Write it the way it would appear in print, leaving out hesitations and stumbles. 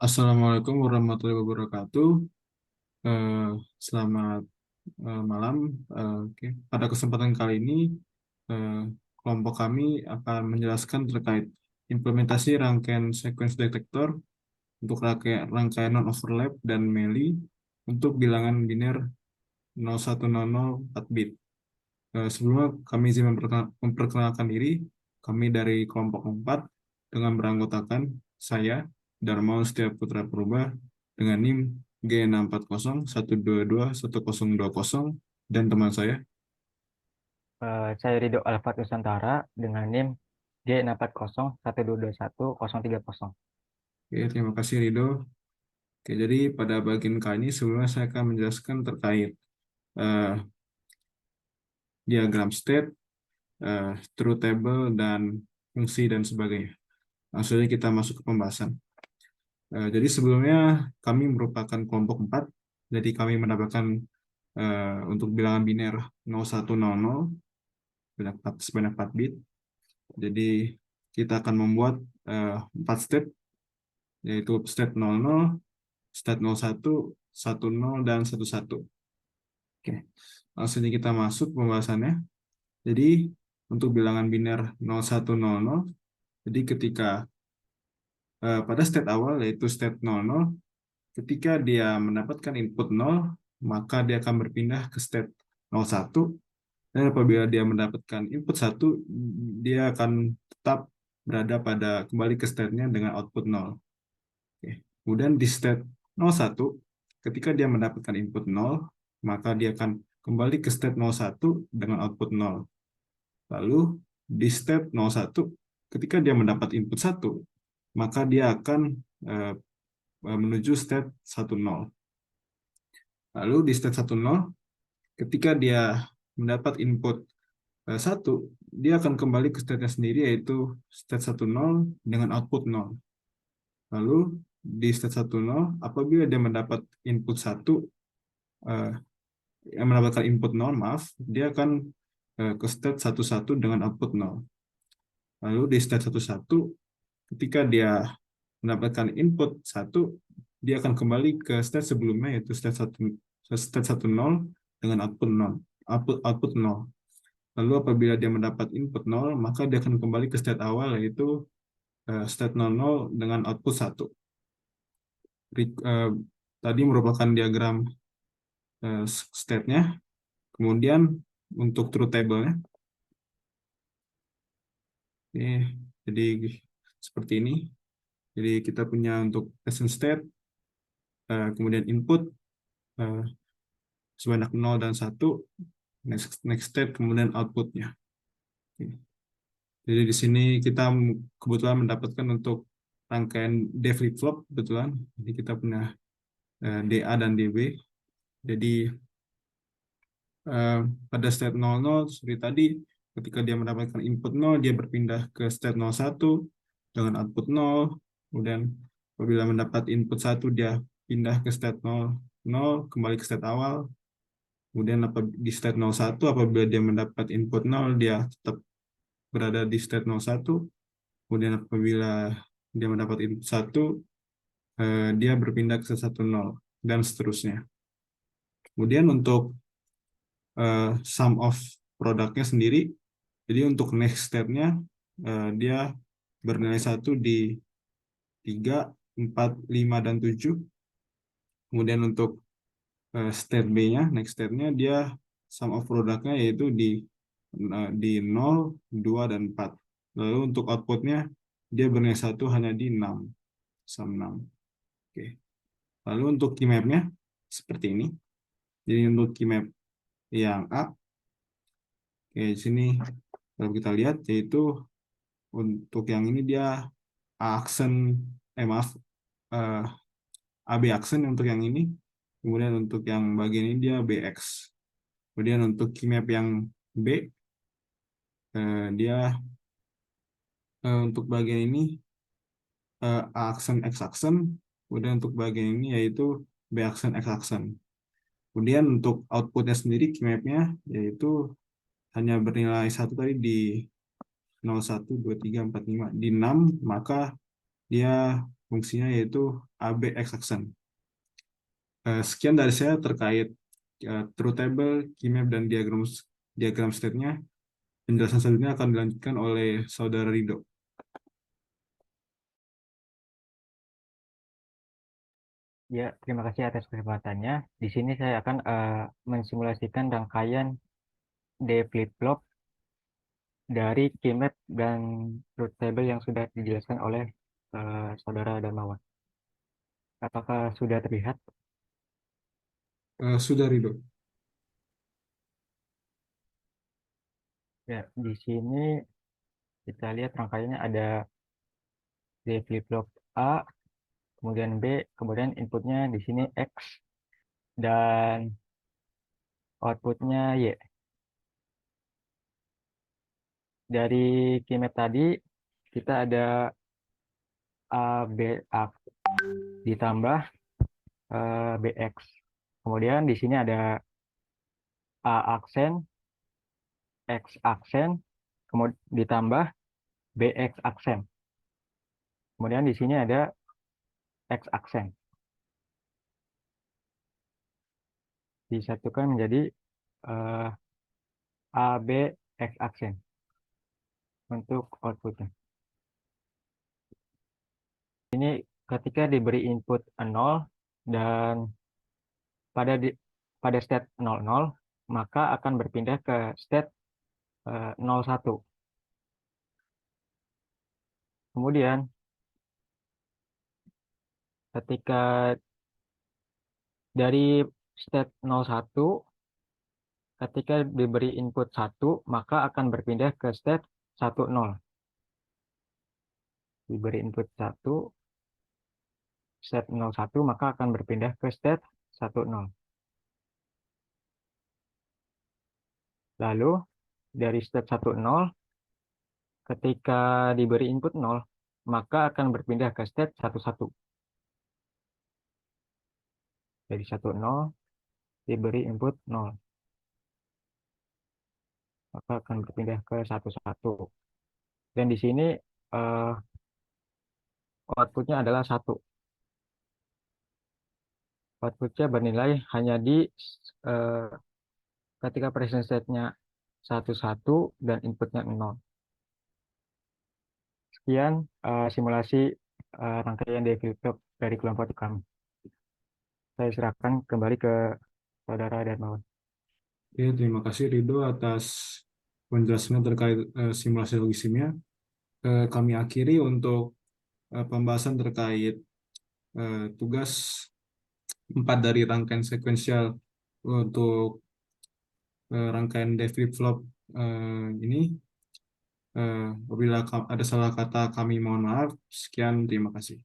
Assalamualaikum warahmatullahi wabarakatuh. Eh, Selamat malam. Oke. Pada kesempatan kali ini, eh, kelompok kami akan menjelaskan terkait implementasi rangkaian sequence detector untuk rangkaian non-overlap dan melee untuk bilangan biner 0100 4 bit. Sebelumnya kami izin memperkenalkan diri. Kami dari kelompok 4 dengan beranggotakan saya, Darmawan Setia Putra Purba, dengan NIM G64012212020, dan teman saya. Saya Ridho Alfat Nusantara dengan NIM G640122130. Oke, terima kasih Rido. Oke, jadi pada bagian kali ini sebelumnya saya akan menjelaskan terkait eh, diagram state, truth table, dan fungsi dan sebagainya. Langsung saja kita masuk ke pembahasan. Jadi sebelumnya kami merupakan kelompok 4, jadi kami mendapatkan untuk bilangan biner 0100 sebanyak 4 bit. Jadi kita akan membuat 4 step, yaitu step 00, step 01, 10, dan 11. Oke, langsung saja kita masuk pembahasannya. Jadi untuk bilangan biner 0100, jadi ketika pada state awal yaitu state 00, ketika dia mendapatkan input 0, maka dia akan berpindah ke state 01, dan apabila dia mendapatkan input 1, dia akan tetap berada pada kembali ke state-nya dengan output 0. Oke. Kemudian di state 01, ketika dia mendapatkan input 0, maka dia akan kembali ke state 01 dengan output 0. Lalu di state 01, ketika dia mendapat input 1, maka dia akan eh, menuju state 10. Lalu di state 10, ketika dia mendapat input 1, dia akan kembali ke state-nya sendiri, yaitu state 10 dengan output 0. Lalu di state 10, apabila dia mendapat input 1, yang mendapatkan input 0, maaf, dia akan ke state 11 dengan output 0. Lalu di state 11, ketika dia mendapatkan input 1, dia akan kembali ke state sebelumnya, yaitu state 10 dengan output 0. Output 0. Lalu apabila dia mendapat input 0, maka dia akan kembali ke state awal, yaitu state 00 dengan output 1. Tadi merupakan diagram state-nya. Kemudian untuk truth table-nya, jadi seperti ini. Jadi kita punya untuk present state, kemudian input sebanyak 0 dan 1, next state, kemudian outputnya. Jadi di sini kita kebetulan mendapatkan untuk rangkaian D flip-flop, kebetulan. Jadi kita punya DA dan DB. Jadi pada state 00, seperti tadi, ketika dia mendapatkan input 0, dia berpindah ke state 01 dengan output 0. Kemudian apabila mendapat input 1, dia pindah ke state 00, kembali ke state awal. Kemudian di state 01, apabila dia mendapat input 0, dia tetap berada di state 01. Kemudian apabila dia mendapat input 1, dia berpindah ke state 10, dan seterusnya. Kemudian untuk sum of produknya sendiri, jadi untuk next step-nya, dia bernilai 1 di 3, 4, 5, dan 7. Kemudian untuk state B-nya, next step-nya, dia sum of produknya yaitu di 0, 2, dan 4. Lalu untuk output-nya, dia bernilai 1 hanya di 6, sum 6. Oke. Lalu untuk key map-nya, seperti ini. Jadi untuk key map yang A, di sini kalau kita lihat, yaitu untuk yang ini dia aksen, maaf, AB aksen untuk yang ini. Kemudian untuk yang bagian ini dia BX. Kemudian untuk key map yang B, dia untuk bagian ini A aksen X aksen. Kemudian untuk bagian ini yaitu B aksen X aksen. Kemudian untuk outputnya sendiri, key map-nya yaitu hanya bernilai 1 tadi di 0, 1, 2, 3, 4, 5, di 6, maka Dia fungsinya yaitu AB X aksen. Sekian dari saya terkait truth table, key map, dan diagram state-nya. Penjelasan selanjutnya akan dilanjutkan oleh Saudara Rido. Ya, terima kasih atas kesempatannya. Di sini saya akan mensimulasikan rangkaian D flip-flop dari keymap dan truth table yang sudah dijelaskan oleh Saudara Darmawan. Apakah sudah terlihat? Sudah Rido. Ya, di sini kita lihat rangkaiannya ada D flip-flop A, kemudian B, kemudian inputnya di sini X, dan outputnya Y. Dari keymap tadi, kita ada A, B, A ditambah BX. Kemudian di sini ada A aksen, X aksen, kemudian ditambah BX aksen. Kemudian di sini ada X aksen. Disatukan menjadi eh, AB X aksen untuk outputnya. Ini ketika diberi input 0 dan pada di, pada state 00, maka akan berpindah ke state 01. Kemudian ketika dari state 01, ketika diberi input 1, maka akan berpindah ke state 10. Diberi input 1, state 01, maka akan berpindah ke state 10. Lalu dari state 10, ketika diberi input 0, maka akan berpindah ke state 11. Dari 10 diberi input 0, maka akan berpindah ke 11. Dan di sini eh, outputnya adalah 1. Outputnya bernilai hanya di eh, ketika present state-nya 11 dan inputnya 0. Sekian simulasi rangkaian develop dari kelompok kami. Saya serahkan kembali ke Saudara Darmawan. Oke, terima kasih Rido atas penjelasannya terkait simulasi logisimia. Kami akhiri untuk pembahasan terkait tugas 4 dari rangkaian sekuensial untuk rangkaian dev flip-flop ini. Apabila ada salah kata kami mohon maaf. Sekian, terima kasih.